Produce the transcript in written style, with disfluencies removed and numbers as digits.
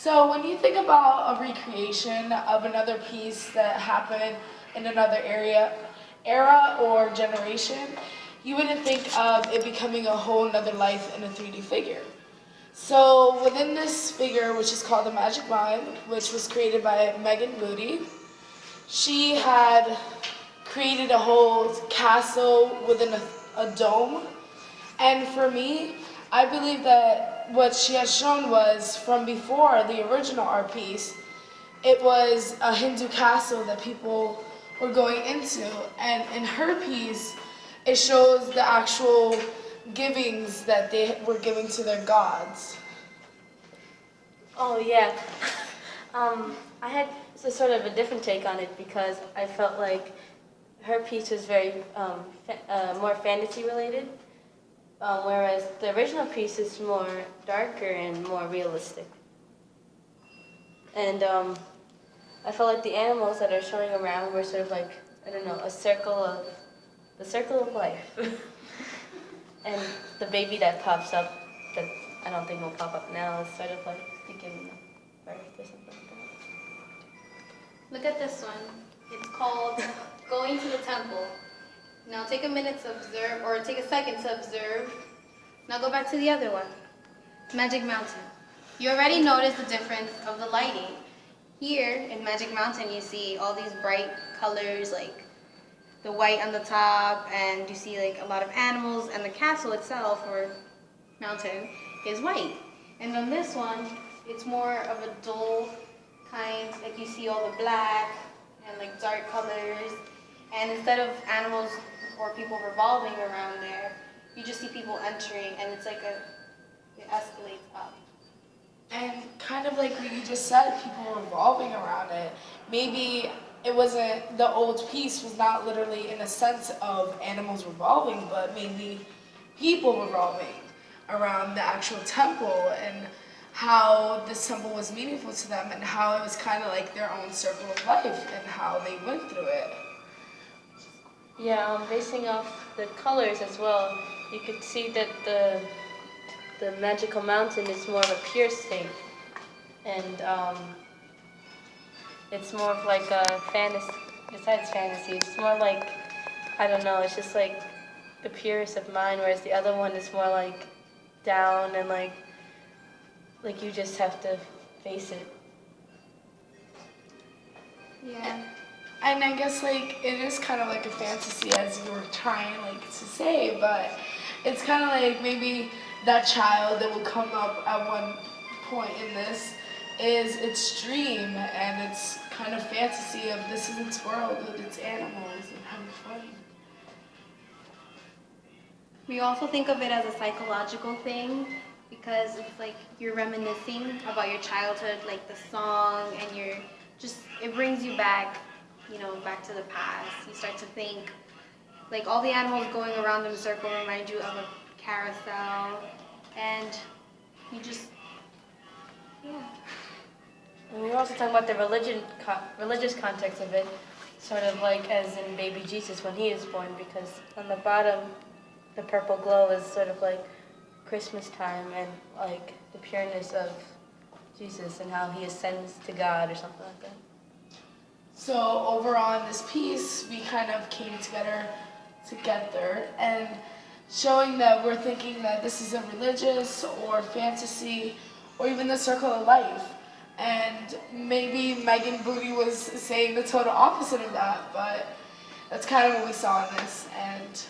So when you think about a recreation of another piece that happened in another era or generation, you wouldn't think of it becoming a whole nother life in a 3D figure. So within this figure, which is called the Magic Mind, which was created by Meghan Boody, she had created a whole castle within a dome. And for me, I believe that what she had shown was from before the original art piece, it was a Hindu castle that people were going into. And in her piece, it shows the actual givings that they were giving to their gods. Oh yeah. I had sort of a different take on it because I felt like her piece was very more fantasy related, whereas the original piece is more darker and more realistic. And I felt like the animals that are showing around were sort of like, I don't know, the circle of life. And the baby that pops up, that I don't think will pop up now, is sort of like giving birth or something like that. Look at this one. It's called Going to the Temple. Now take a minute to observe, or take a second to observe. Now go back to the other one. Magic Mountain. You already noticed the difference of the lighting. Here in Magic Mountain you see all these bright colors, like the white on the top, and you see like a lot of animals, and the castle itself, or mountain, is white. And on this one, it's more of a dull kind, like you see all the black and like dark colors, and instead of animals or people revolving around there, you just see people entering, and it's like it escalates up. And kind of like what you just said, people revolving around it. Maybe it wasn't, the old piece was not literally in a sense of animals revolving, but maybe people revolving around the actual temple, and how this temple was meaningful to them, and how it was kind of like their own circle of life, and how they went through it. Yeah, basing off the colors as well, you could see that the magical mountain is more of a pure state, and it's more of like a fantasy. Besides fantasy, it's more like, I don't know, it's just like the purest of mind, whereas the other one is more like down and like you just have to face it. Yeah. And I guess like it is kind of like a fantasy, as you were trying like to say, but it's kind of like maybe that child that will come up at one point in this is its dream, and it's kind of fantasy of this is its world with its animals and having fun. We also think of it as a psychological thing, because it's like you're reminiscing about your childhood, like the song, and it brings you back, back to the past. You start to think, like all the animals going around in a circle remind you of a carousel, and you just, yeah. And we were also talking about the religious context of it, sort of like as in baby Jesus when he is born, because on the bottom, the purple glow is sort of like Christmas time and like the pureness of Jesus and how he ascends to God or something like that. So overall in this piece, we kind of came together and showing that we're thinking that this is a religious or fantasy or even the circle of life. And maybe Meghan Boody was saying the total opposite of that, but that's kind of what we saw in this. And